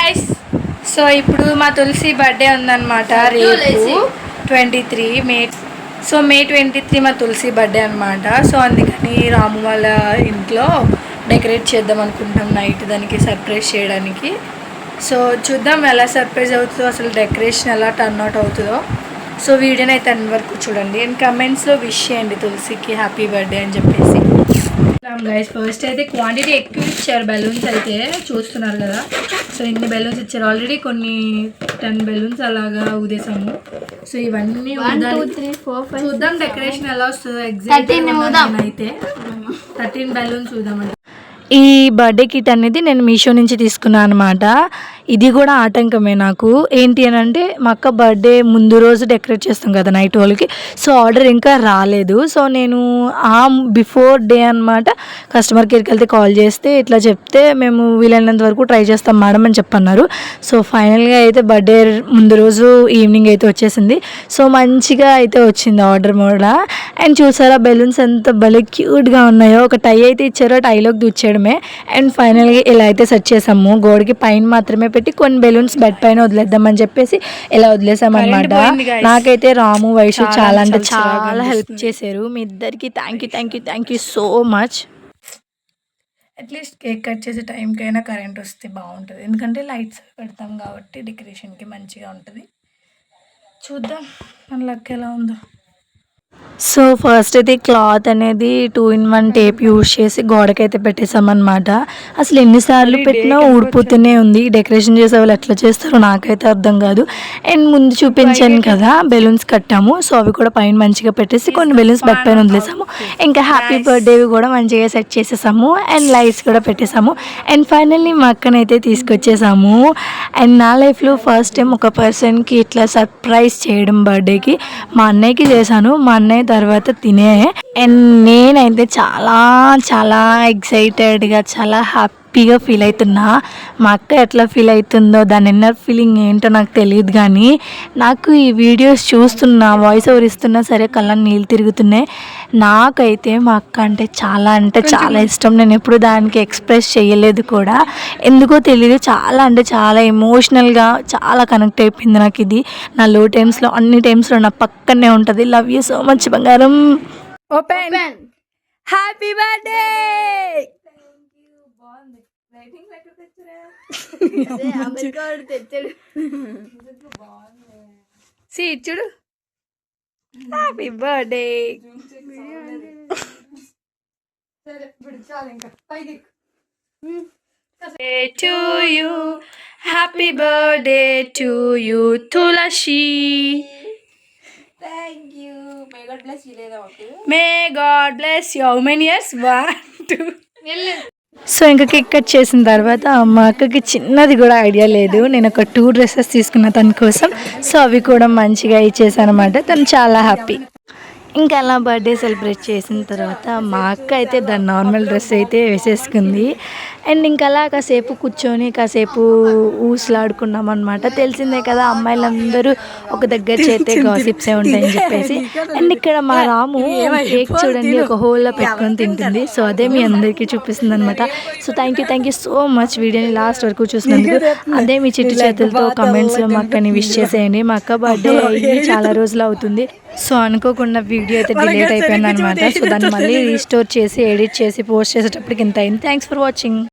Guys, so ఇప్పుడు మా తులసి birthday ఉందన్నమాట రేపు 23 మే. సో మే 23 మా తులసి బర్త్డే అనమాట. సో అందుకని రాము వాళ్ళ ఇంట్లో డెకరేట్ చేద్దాం అనుకుంటాం నైట్, దానికి సర్ప్రైజ్ చేయడానికి. సో చూద్దాం ఎలా సర్ప్రైజ్ అవుతుందో, అసలు డెకరేషన్ ఎలా టర్న్ అవుట్ అవుతుందో. సో వీడియోని అయితే అన్ని వరకు చూడండి అండ్ కమెంట్స్లో విష్ చేయండి తులసికి హ్యాపీ బర్త్డే అని చెప్పేసి. గైస్, ఫస్ట్ అయితే క్వాంటిటీ ఎక్కువ ఇచ్చారు బెలూన్స్, అయితే చూస్తున్నారు కదా. సో ఇన్ని బెలూన్స్ ఇచ్చారు, ఆల్రెడీ కొన్ని 10 బెలూన్స్ అలాగా ఊదేసాము. సో ఇవన్నీ చూద్దాం డెకరేషన్ ఎలా వస్తుందో. ఎగ్జాక్ట్ అయితే 13 బెలూన్స్ ఊదామండి. ఈ బర్త్డే కిట్ అనేది నేను మీషో నుంచి తీసుకున్నాను అనమాట. ఇది కూడా ఆటంకమే నాకు. ఏంటి అని అంటే మా అక్క బర్త్డే ముందు రోజు డెకరేట్ చేస్తాం కదా నైట్ వాళ్ళకి. సో ఆర్డర్ ఇంకా రాలేదు. సో నేను బిఫోర్ డే అనమాట కస్టమర్ కేర్కి వెళ్తే కాల్ చేస్తే ఇట్లా చెప్తే మేము వీలైనంత వరకు ట్రై చేస్తాం మేడం అని చెప్పన్నారు. సో ఫైనల్గా అయితే బర్త్డే ముందు రోజు ఈవినింగ్ అయితే వచ్చేసింది. సో మంచిగా అయితే వచ్చింది ఆర్డర్ కూడా. అండ్ చూసారా బెలూన్స్ ఎంత భలే క్యూట్గా ఉన్నాయో. ఒక టై అయితే ఇచ్చారో, టైలోకి దూచాడు. అండ్ ఫైనల్గా ఇలా అయితే సెట్ చేసాము. గోడకి పైన మాత్రమే పెట్టి కొన్ని బెలూన్స్ బెడ్ పైన వదిలేద్దామని చెప్పేసి ఇలా వదిలేసాం అనమాట. నాకైతే రాము వైషు చాలా అంటే చాలా హెల్ప్ చేశారు. మీ ఇద్దరికి thank you so much. At least cake cut చేసే టైంకైనా కరెంట్ వస్తే బాగుంటుంది, ఎందుకంటే లైట్స్ పెడతాం కాబట్టి డెకరేషన్కి మంచిగా ఉంటుంది. చూద్దాం మన లక్ ఎలా ఉందో. సో ఫస్ట్ అయితే క్లాత్ అనేది 2-in-1 టేప్ యూజ్ చేసి గోడకైతే పెట్టేసామన్నమాట. అసలు ఎన్నిసార్లు పెట్టినా ఊడిపోతూనే ఉంది. డెకరేషన్ చేసే వాళ్ళు ఎట్లా చేస్తారో నాకైతే అర్థం కాదు. అండ్ ముందు చూపించాను కదా బెలూన్స్ కట్టాము. సో అవి కూడా పైన మంచిగా పెట్టేసి కొన్ని బెలూన్స్ బెడ్ పైన వదిలేసాము. ఇంకా హ్యాపీ బర్త్డేవి కూడా మంచిగా సెట్ చేసేసాము. అండ్ లైట్స్ కూడా పెట్టేసాము. అండ్ ఫైనల్లీ మా అక్కనైతే తీసుకొచ్చేసాము. అండ్ నా లైఫ్లో ఫస్ట్ టైం ఒక పర్సన్కి ఇట్లా సర్ప్రైజ్ చేయడం బర్త్డేకి మా అన్నయ్యకి చేశాను. మా అన్నయ్య తర్వాత తినే. అండ్ నేనైతే చాలా ఎక్సైటెడ్గా చాలా హ్యాపీగా ఫీల్ అవుతున్నా. మా అక్క ఎట్లా ఫీల్ అవుతుందో, దాని ఇన్నర్ ఫీలింగ్ ఏంటో నాకు తెలియదు. కానీ నాకు ఈ వీడియోస్ చూస్తున్నా, వాయిస్ ఓవర్ ఇస్తున్నా సరే కళ్ళ నీళ్ళు తిరుగుతున్నాయి. నాకైతే మా అక్క అంటే చాలా ఇష్టం. నేను ఎప్పుడు దానికి ఎక్స్ప్రెస్ చేయలేదు కూడా, ఎందుకో తెలియదు. చాలా ఎమోషనల్గా చాలా కనెక్ట్ అయిపోయింది నాకు ఇది. నా లో టైమ్స్లో అన్ని టైమ్స్లో నా పక్కనే ఉంటుంది. లవ్ యూ సో మచ్ బంగారం. ఓపెన్. Happy birthday. చూడు happy birthday to you, happy birthday to you Tulasi. Thank you. May God bless you. May God bless you. How many years? 1, 2. So ఇంకా కేక్ కట్ చేసిన తర్వాత మా అక్కకి చిన్నది కూడా idea లేదు. నేను ఒక 2 డ్రెస్సెస్ తీసుకున్న తన కోసం. సో అవి కూడా మంచిగా ఇచ్చేసాను అనమాట. తను చాలా హ్యాపీ. ఇంకా అలా బర్త్డే సెలబ్రేట్ చేసిన తర్వాత మా అక్క అయితే దాని నార్మల్ డ్రెస్ అయితే వేసేసుకుంది. అండ్ ఇంకా అలా కాసేపు కూర్చొని కాసేపు ఊసలాడుకున్నాం అనమాట. తెలిసిందే కదా అమ్మాయిలందరూ ఒక దగ్గర చేస్తే గాసిప్సే ఉంటాయని చెప్పేసి. అండ్ ఇక్కడ మా రాము కేక్ చూడండి ఒక హోల్లో పెట్టుకొని తింటుంది. సో అదే మీ అందరికీ చూపిస్తుంది అనమాట. So thank you so much వీడియోని లాస్ట్ వరకు చూసినందుకు. అదే మీ చిట్టి చేతులతో కమెంట్స్లో మా అక్కని విష్ చేసేయండి. మా అక్క బర్త్డే అయ్యి చాలా రోజులు అవుతుంది. సో అనుకోకుండా వీడియో అయితే డిలీట్ అయిపోయింది అనమాట. సో దాన్ని మళ్ళీ రీస్టోర్ చేసి ఎడిట్ చేసి పోస్ట్ చేసేటప్పటికి ఇంత అయింది. Thanks for watching.